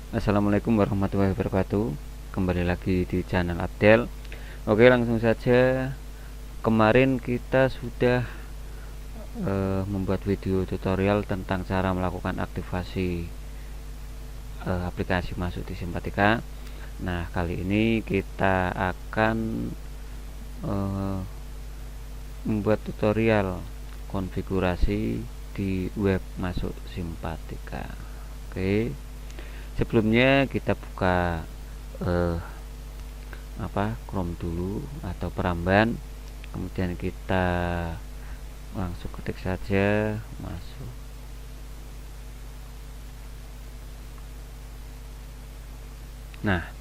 Assalamualaikum warahmatullahi wabarakatuh. Kembali lagi di channel Abdel. Oke, langsung saja. Kemarin kita sudah membuat video tutorial tentang cara melakukan aktivasi aplikasi masuk di Simpatika. Nah, kali ini kita akan membuat tutorial konfigurasi di web masuk Simpatika. Oke. Sebelumnya kita buka Chrome dulu atau peramban, kemudian kita langsung ketik saja masuk. Nah,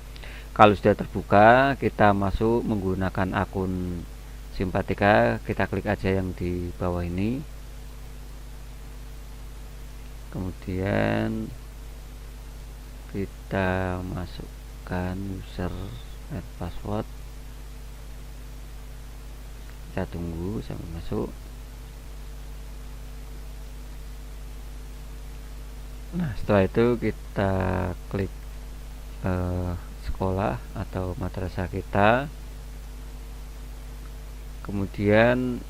kalau sudah terbuka, kita masuk menggunakan akun Simpatika. Kita klik aja yang di bawah ini, kemudian kita masukkan user dan password. Kita tunggu sampai masuk. Nah, setelah itu kita klik sekolah atau madrasah kita, kemudian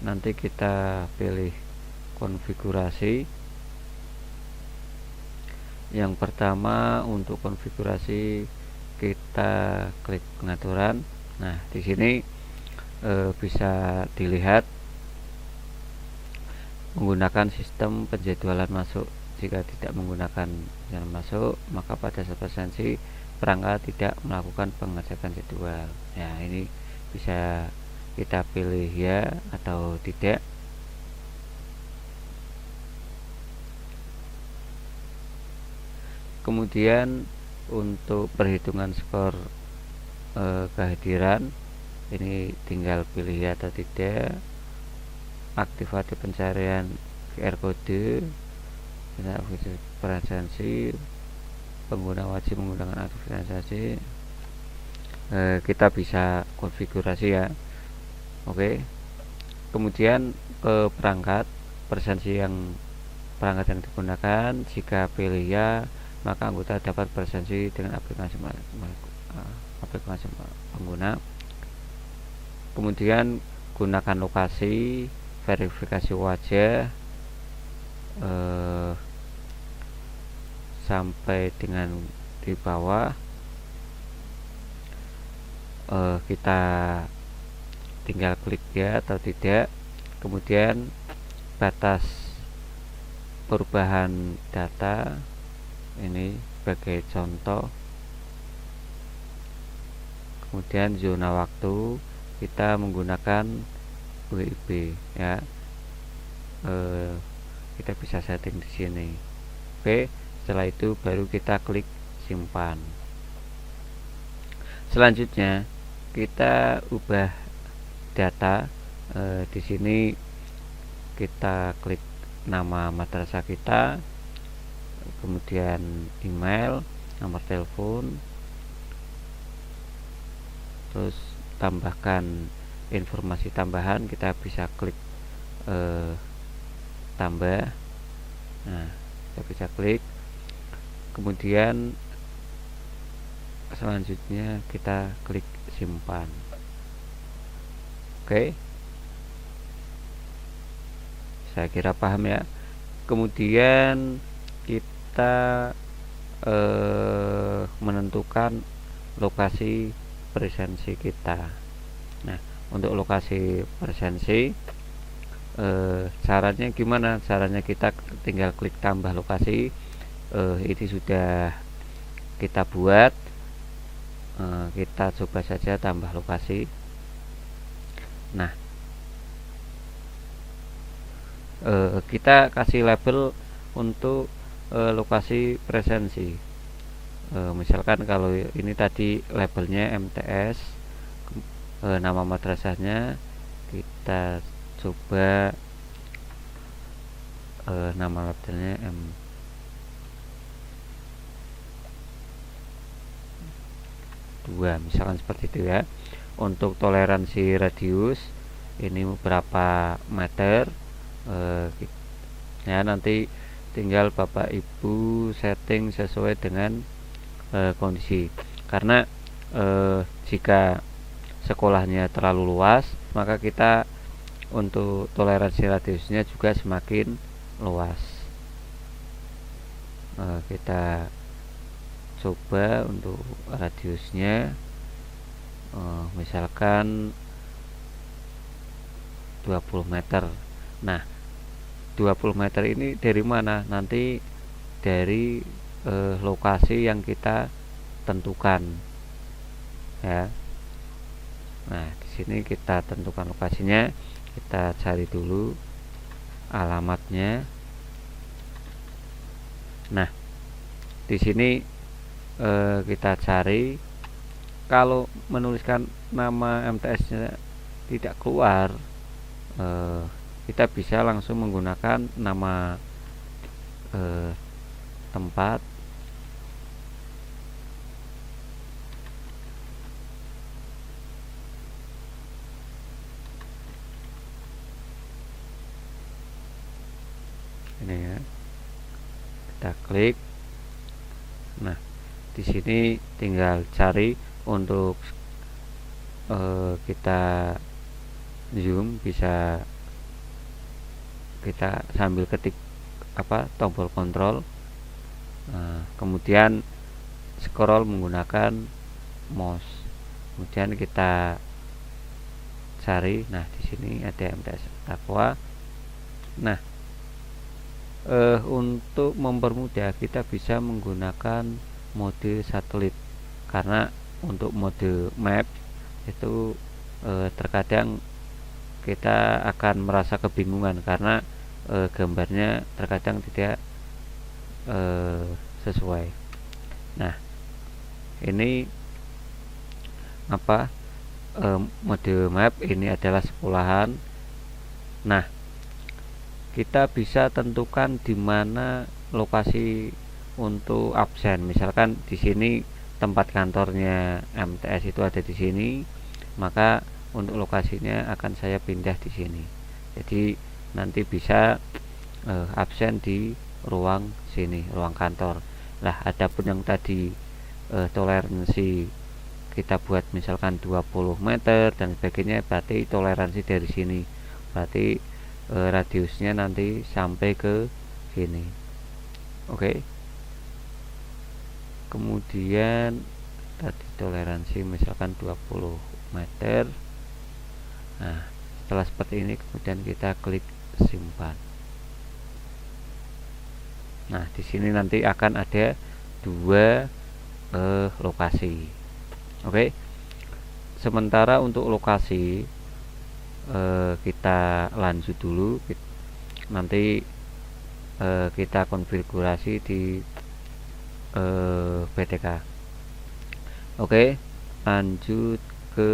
nanti kita pilih konfigurasi. Yang pertama, untuk konfigurasi kita klik pengaturan. Nah, di sini bisa dilihat menggunakan sistem penjadwalan masuk. Jika tidak menggunakan penjadwalan masuk, maka pada saat presensi perangkat tidak melakukan pengecekan jadwal. Ya, ini bisa kita pilih ya atau tidak. Kemudian untuk perhitungan skor kehadiran, ini tinggal pilih ya atau tidak. Aktivasi pencarian QR code, presensi, pengguna wajib menggunakan aktivasi. Kita bisa konfigurasi ya. Oke. Kemudian ke perangkat yang digunakan. Jika pilih ya, maka anggota dapat presensi dengan aplikasi pengguna. Kemudian gunakan lokasi, verifikasi wajah sampai dengan di bawah. Kita tinggal klik ya atau tidak. Kemudian batas perubahan data, ini sebagai contoh. Kemudian zona waktu kita menggunakan WIB ya. Kita bisa setting di sini. Oke, setelah itu baru kita klik simpan. Selanjutnya kita ubah data. Di sini kita klik nama madrasah kita, kemudian email, nomor telepon, terus tambahkan informasi tambahan. Kita bisa klik tambah. Nah, kita bisa klik. Kemudian selanjutnya kita klik simpan. Oke, saya kira paham ya. Kemudian kita menentukan lokasi presensi kita. Nah, untuk lokasi presensi caranya gimana? Caranya kita tinggal klik tambah lokasi. Ini sudah kita buat. Kita coba saja tambah lokasi. Nah, kita kasih label untuk lokasi presensi. Misalkan kalau ini tadi labelnya MTS, nama madrasahnya kita coba nama labelnya M2, misalkan seperti itu ya. Untuk toleransi radius ini berapa meter, ya nanti tinggal Bapak Ibu setting sesuai dengan kondisi. Karena jika sekolahnya terlalu luas, maka kita untuk toleransi radiusnya juga semakin luas. Kita coba untuk radiusnya misalkan 20 meter. Nah, 20 meter ini dari mana? Nanti dari lokasi yang kita tentukan ya. Nah, di sini kita tentukan lokasinya, kita cari dulu alamatnya. Nah, di sini kita cari. Kalau menuliskan nama MTS-nya tidak keluar, kita bisa langsung menggunakan nama tempat. Ini ya, kita klik. Nah, di sini tinggal cari untuk kita zoom, bisa kita sambil ketik tombol kontrol, kemudian scroll menggunakan mouse, kemudian kita cari. Nah, di sini ada MTS Aqua. Nah, untuk mempermudah kita bisa menggunakan mode satelit, karena untuk mode map itu terkadang kita akan merasa kebingungan karena gambarnya terkadang tidak sesuai. Nah, ini mode map ini adalah sekolahan. Nah, kita bisa tentukan di mana lokasi untuk absen. Misalkan di sini tempat kantornya MTS itu ada di sini, maka untuk lokasinya akan saya pindah di sini. Jadi nanti bisa absen di ruang sini, ruang kantor. Lah, adapun yang tadi toleransi kita buat misalkan 20 meter dan sebagainya, berarti toleransi dari sini. Berarti radiusnya nanti sampai ke sini. Oke. Kemudian tadi toleransi misalkan 20 meter. Nah, setelah seperti ini kemudian kita klik simpan. Nah, di sini nanti akan ada dua lokasi. Oke. Sementara untuk lokasi kita lanjut dulu, nanti kita konfigurasi di PTK. Oke, lanjut ke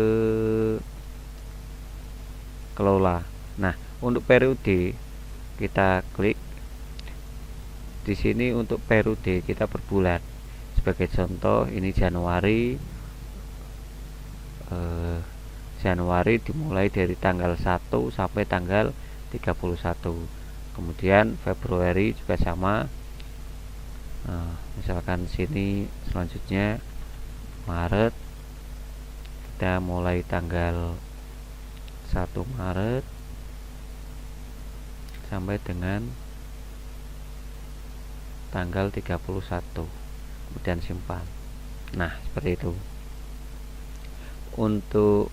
kelola. Nah, untuk periode kita klik di sini. Untuk periode kita per bulan. Sebagai contoh, ini Januari dimulai dari tanggal 1 sampai tanggal 31. Kemudian Februari juga sama. Misalkan sini selanjutnya Maret, kita mulai tanggal 1 Maret sampai dengan tanggal 31, kemudian simpan. Nah, seperti itu. Untuk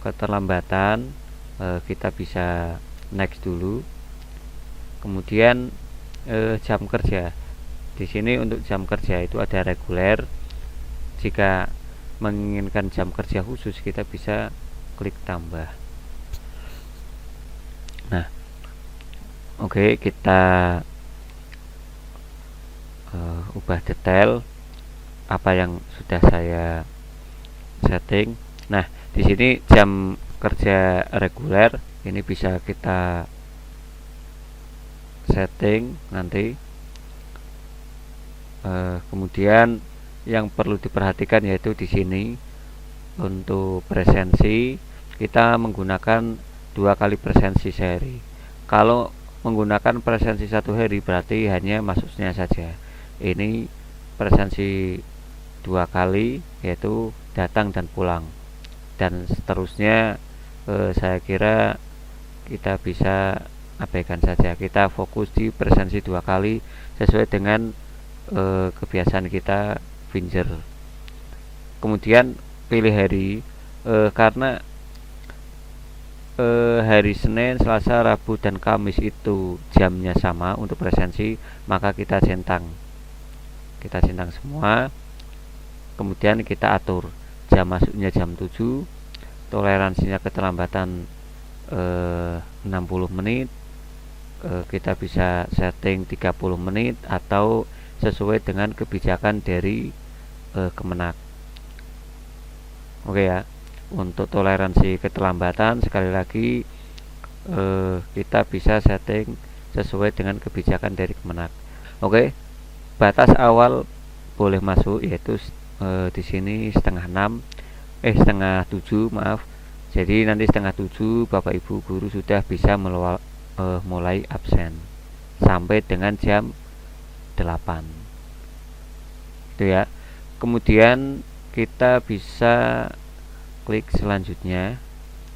keterlambatan kita bisa next dulu. Kemudian jam kerja. Di sini untuk jam kerja itu ada reguler. Jika menginginkan jam kerja khusus, kita bisa klik tambah. Nah, oke, kita ubah detail apa yang sudah saya setting. Nah, di sini jam kerja reguler ini bisa kita setting nanti. Kemudian yang perlu diperhatikan yaitu di sini untuk presensi kita menggunakan 2 kali presensi sehari. Kalau menggunakan presensi 1 hari berarti hanya masuknya saja. Ini presensi 2 kali, yaitu datang dan pulang, dan seterusnya. Saya kira kita bisa abaikan saja, kita fokus di presensi 2 kali sesuai dengan kebiasaan kita Finger. Kemudian pilih hari, karena hari Senin, Selasa, Rabu, dan Kamis itu jamnya sama untuk presensi, maka kita centang semua. Kemudian kita atur jam masuknya jam 7, toleransinya keterlambatan 60 menit, kita bisa setting 30 menit atau sesuai dengan kebijakan dari Kemenak. Oke ya. Untuk toleransi keterlambatan, sekali lagi kita bisa setting sesuai dengan kebijakan dari Kemenak. Oke, batas awal boleh masuk yaitu di sini setengah 7, maaf. Jadi nanti setengah 7 Bapak Ibu guru sudah bisa mulai absen sampai dengan jam 8. Itu ya. Kemudian kita bisa klik selanjutnya.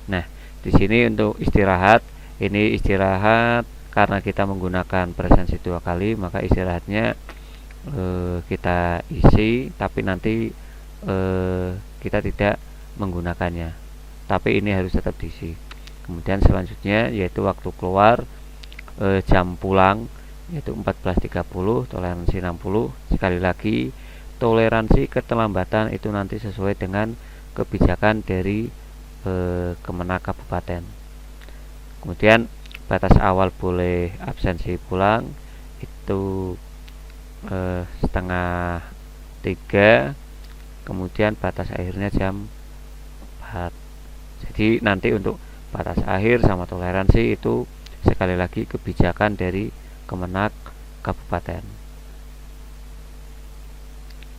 Nah, di sini untuk istirahat, ini istirahat karena kita menggunakan presensi 2 kali, maka istirahatnya kita isi, tapi nanti kita tidak menggunakannya, tapi ini harus tetap diisi. Kemudian selanjutnya yaitu waktu keluar, jam pulang yaitu 14.30, toleransi 60. Sekali lagi, toleransi keterlambatan itu nanti sesuai dengan kebijakan dari Kemenak Kabupaten. Kemudian batas awal boleh absensi pulang itu setengah 3, kemudian batas akhirnya jam 4. Jadi nanti untuk batas akhir sama toleransi itu sekali lagi kebijakan dari Kemenak Kabupaten.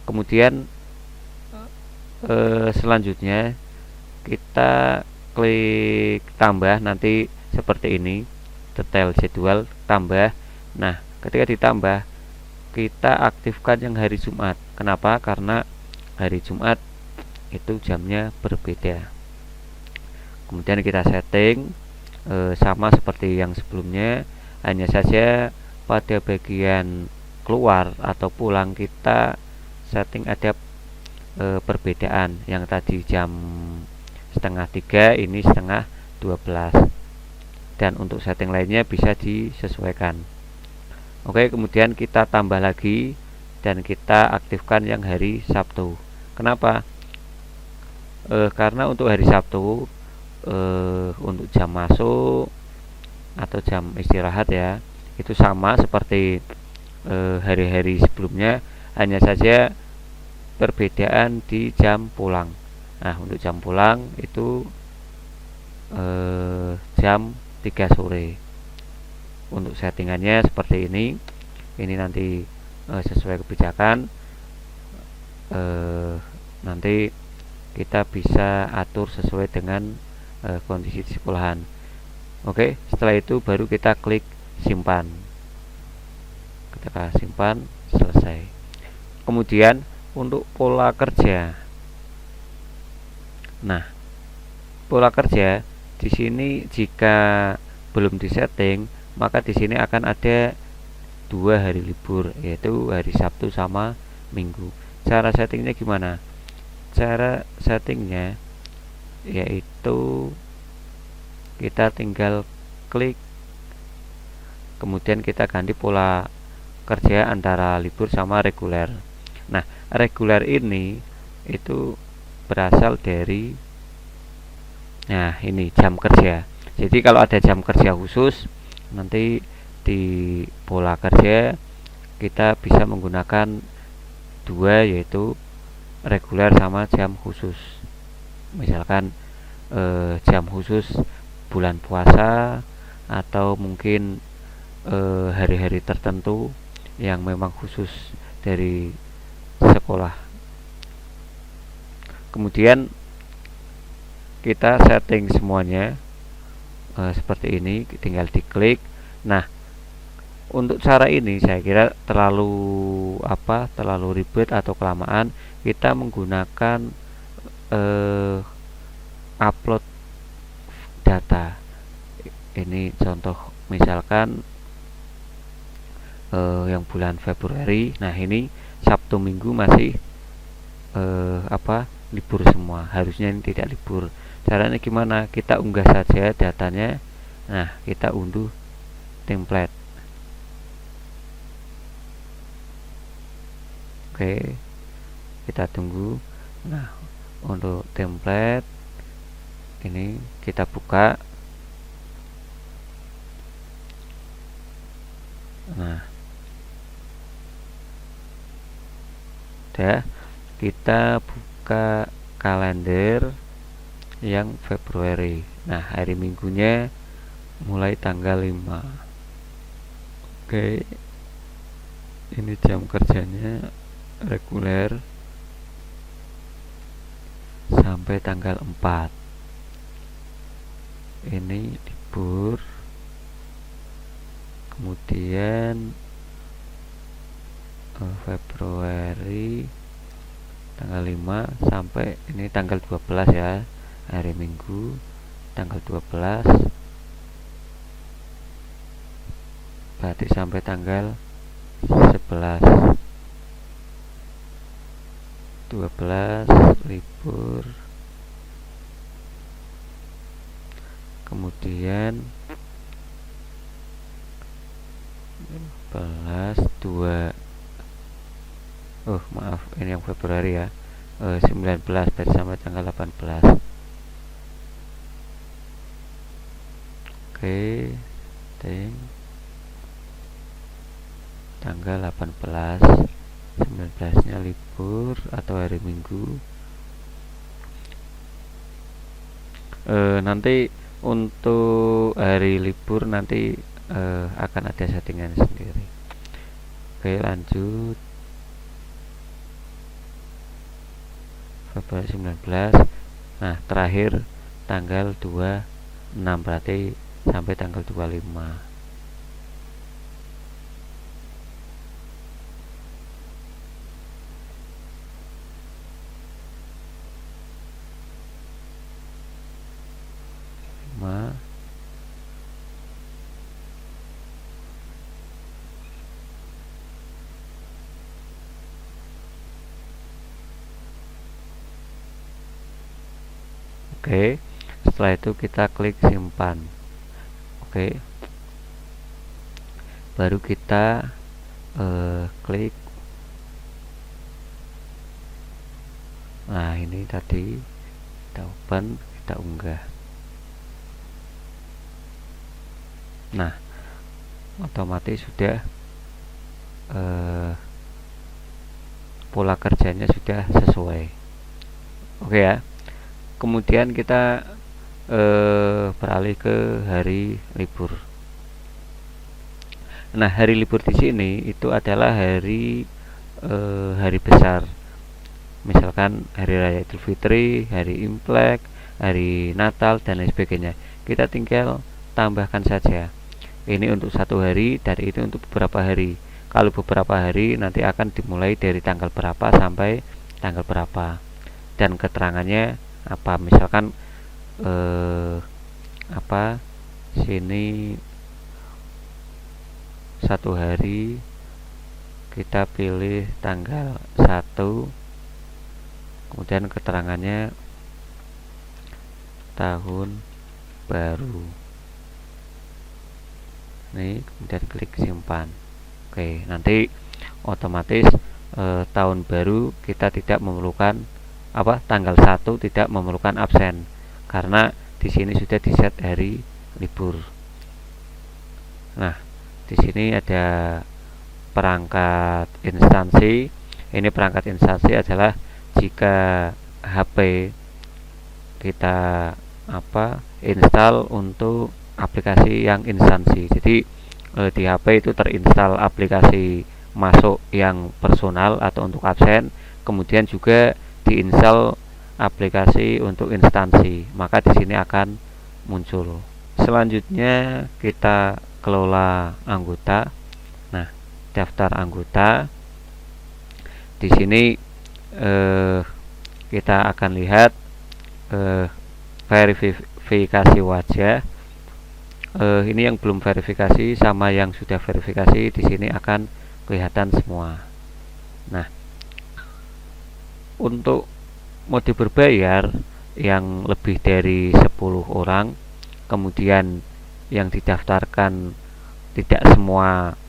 Kemudian selanjutnya kita klik tambah, nanti seperti ini, detail jadwal tambah. Nah, ketika ditambah, kita aktifkan yang hari Jumat. Kenapa? Karena hari Jumat itu jamnya berbeda. Kemudian kita setting sama seperti yang sebelumnya, hanya saja pada bagian keluar atau pulang kita setting ada perbedaan. Yang tadi jam setengah 3, ini setengah 12, dan untuk setting lainnya bisa disesuaikan. Oke, kemudian kita tambah lagi dan kita aktifkan yang hari Sabtu. Kenapa? Karena untuk hari Sabtu untuk jam masuk atau jam istirahat ya, itu sama seperti hari-hari sebelumnya, hanya saja perbedaan di jam pulang. Nah, untuk jam pulang itu jam 3 sore. Untuk settingannya seperti ini. Ini nanti sesuai kebijakan. Nanti kita bisa atur sesuai dengan kondisi di sekolahan. Oke, setelah itu baru kita klik simpan. Ketika simpan, selesai. Kemudian untuk pola kerja. Nah, pola kerja di sini jika belum disetting, maka di sini akan ada 2 hari libur, yaitu hari Sabtu sama Minggu. Cara settingnya gimana? Cara settingnya yaitu kita tinggal klik, kemudian kita ganti pola kerja antara libur sama reguler. Nah, reguler ini itu berasal dari, nah ini jam kerja. Jadi kalau ada jam kerja khusus, nanti di pola kerja kita bisa menggunakan 2, yaitu reguler sama jam khusus. Misalkan jam khusus bulan puasa, atau mungkin hari-hari tertentu yang memang khusus dari sekolah. Kemudian kita setting semuanya seperti ini, tinggal diklik. Nah, Untuk cara ini saya kira terlalu terlalu ribet atau kelamaan. Kita menggunakan eh, upload data. Ini contoh misalkan yang bulan Februari. Nah, ini Sabtu Minggu masih libur semua. Harusnya ini tidak libur. Caranya gimana? Kita unggah saja datanya. Nah, kita unduh template. Oke, kita tunggu. Nah, untuk template ini kita buka. Nah, udah, kita buka kalender yang Februari. Nah, hari Minggunya mulai tanggal 5. Oke, ini jam kerjanya reguler sampai tanggal 4. Ini libur. Kemudian Februari tanggal 5 sampai ini tanggal 12 ya, hari Minggu tanggal 12, berarti sampai tanggal 11. 12 libur. Kemudian 2, oh maaf, ini yang Februari ya, 19 berarti sampai tanggal 18. Oke, tanggal 18, 19 nya libur atau hari Minggu. Nanti untuk hari libur nanti akan ada settingan sendiri. Oke, lanjut. Februari 19. Nah, terakhir tanggal 26, berarti sampai tanggal 25. Oke, setelah itu kita klik simpan. Oke, baru kita klik. Nah, ini tadi kita open, kita unggah. Nah, otomatis sudah pola kerjanya sudah sesuai. Oke ya. Kemudian kita beralih ke hari libur. Nah, hari libur di sini itu adalah hari besar. Misalkan hari raya Idul Fitri, hari Imlek, hari Natal dan lain sebagainya. Kita tinggal tambahkan saja. Ini untuk satu hari, dari itu untuk beberapa hari. Kalau beberapa hari nanti akan dimulai dari tanggal berapa sampai tanggal berapa. Dan keterangannya apa, misalkan sini satu hari kita pilih tanggal 1, kemudian keterangannya tahun baru. Nih, kemudian klik simpan. Oke, nanti otomatis tahun baru kita tidak memerlukan tanggal 1 tidak memerlukan absen karena di sini sudah di-set hari libur. Nah, di sini ada perangkat instansi. Ini perangkat instansi adalah jika HP kita install untuk aplikasi yang instansi. Jadi di HP itu terinstall aplikasi masuk yang personal atau untuk absen, kemudian juga diinstal aplikasi untuk instansi, maka di sini akan muncul. Selanjutnya kita kelola anggota. daftar anggota. Di sini kita akan lihat verifikasi wajah. Ini yang belum verifikasi sama yang sudah verifikasi di sini akan kelihatan semua. Nah, untuk mode berbayar yang lebih dari 10 orang, kemudian yang didaftarkan tidak semua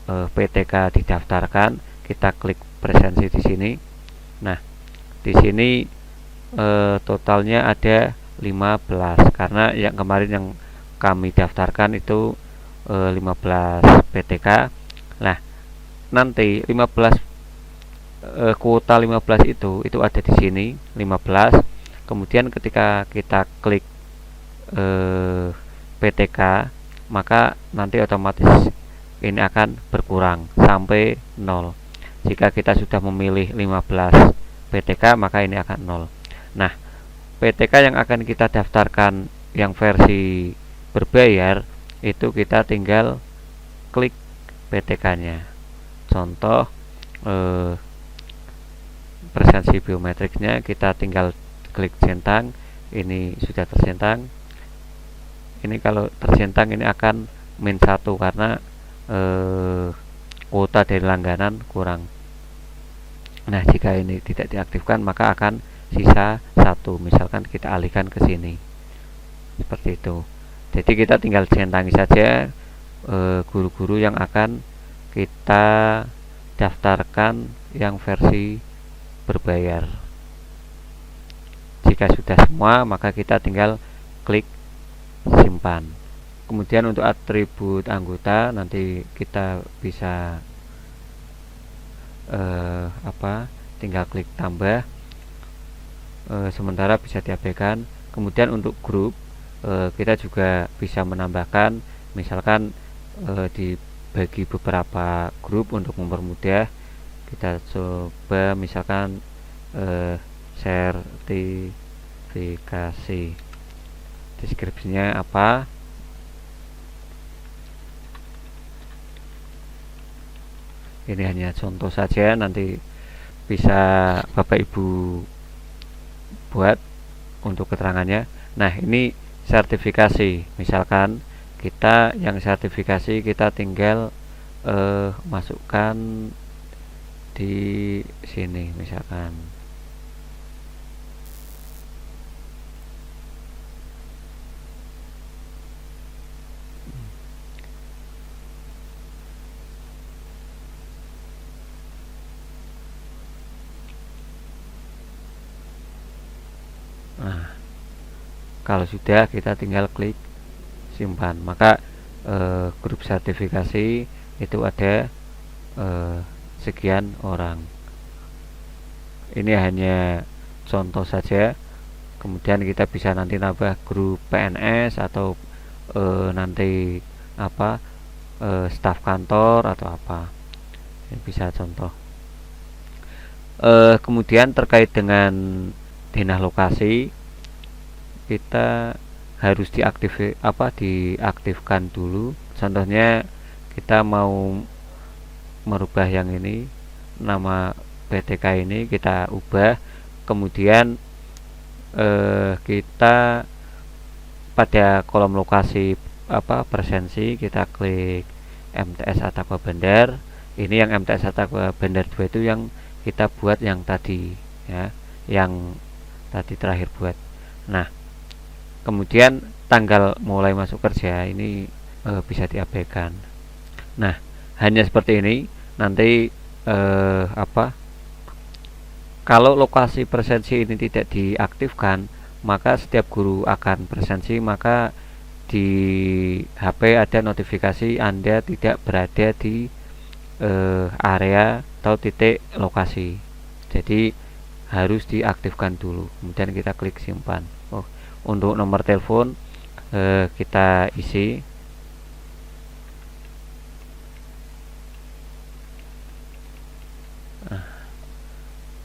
PTK didaftarkan, kita klik presensi di sini. Nah, di sini totalnya ada 15 karena yang kemarin yang kami daftarkan itu 15 PTK. Nah, nanti 15 kuota 15 itu ada di sini 15. Kemudian ketika kita klik PTK, maka nanti otomatis ini akan berkurang sampai 0. Jika kita sudah memilih 15 PTK, maka ini akan 0. Nah, PTK yang akan kita daftarkan yang versi berbayar itu kita tinggal klik PTK-nya. Contoh presensi biometriknya, kita tinggal klik centang. Ini sudah tercentang. Ini kalau tercentang ini akan -1 karena kuota dari langganan kurang. Nah, jika ini tidak diaktifkan maka akan sisa 1. Misalkan kita alihkan ke sini. Seperti itu. Jadi kita tinggal centangi saja guru-guru yang akan kita daftarkan yang versi berbayar. Jika sudah semua, maka kita tinggal klik simpan. Kemudian untuk atribut anggota nanti kita bisa tinggal klik tambah, sementara bisa diabaikan. Kemudian untuk grup kita juga bisa menambahkan, misalkan dibagi beberapa grup untuk mempermudah. Kita coba misalkan sertifikasi, deskripsinya apa. Ini hanya contoh saja, nanti bisa Bapak Ibu buat untuk keterangannya. Nah, ini sertifikasi. Misalkan kita yang sertifikasi, kita tinggal masukkan di sini misalkan. Nah, kalau sudah kita tinggal klik simpan, maka grup sertifikasi itu ada sekian orang. Ini hanya contoh saja. Kemudian kita bisa nanti nambah grup PNS atau nanti staf kantor atau apa. Ini bisa contoh. Kemudian terkait dengan denah lokasi, kita harus diaktifkan dulu. Contohnya kita mau merubah yang ini, nama PTK ini kita ubah. Kemudian kita pada kolom lokasi presensi kita klik MTS Attaqwa Bandar. Ini yang MTS Attaqwa Bandar 2 itu yang kita buat yang tadi ya, yang tadi terakhir buat. Nah, kemudian tanggal mulai masuk kerja ini bisa diabaikan. Nah, hanya seperti ini. Nanti kalau lokasi presensi ini tidak diaktifkan, maka setiap guru akan presensi, maka di HP ada notifikasi Anda tidak berada di area atau titik lokasi. Jadi harus diaktifkan dulu. Kemudian kita klik simpan. Untuk nomor telepon kita isi.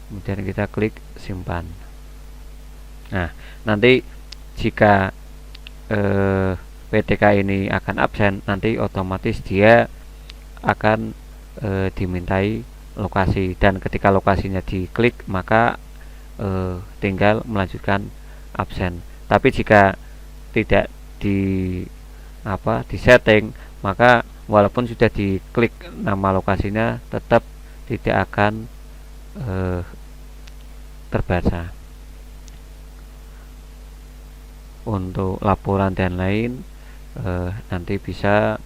Kemudian kita klik simpan. Nah, nanti jika PTK ini akan absen, nanti otomatis dia akan dimintai lokasi, dan ketika lokasinya diklik maka tinggal melanjutkan absen. Tapi jika tidak di setting, maka walaupun sudah diklik nama lokasinya tetap tidak akan terbaca. Untuk laporan dan lain nanti bisa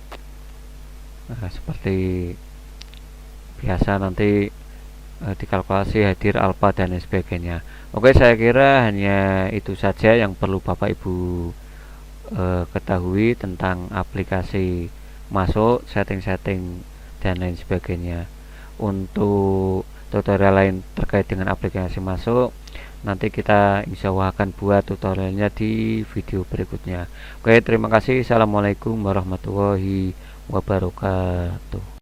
seperti biasa nanti dikalkulasi hadir alfa dan sebagainya. Oke, saya kira hanya itu saja yang perlu Bapak Ibu ketahui tentang aplikasi masuk, setting-setting dan lain sebagainya. Untuk tutorial lain terkait dengan aplikasi masuk, nanti kita insya Allah akan buat tutorialnya di video berikutnya. Oke, terima kasih. Assalamualaikum warahmatullahi wabarakatuh.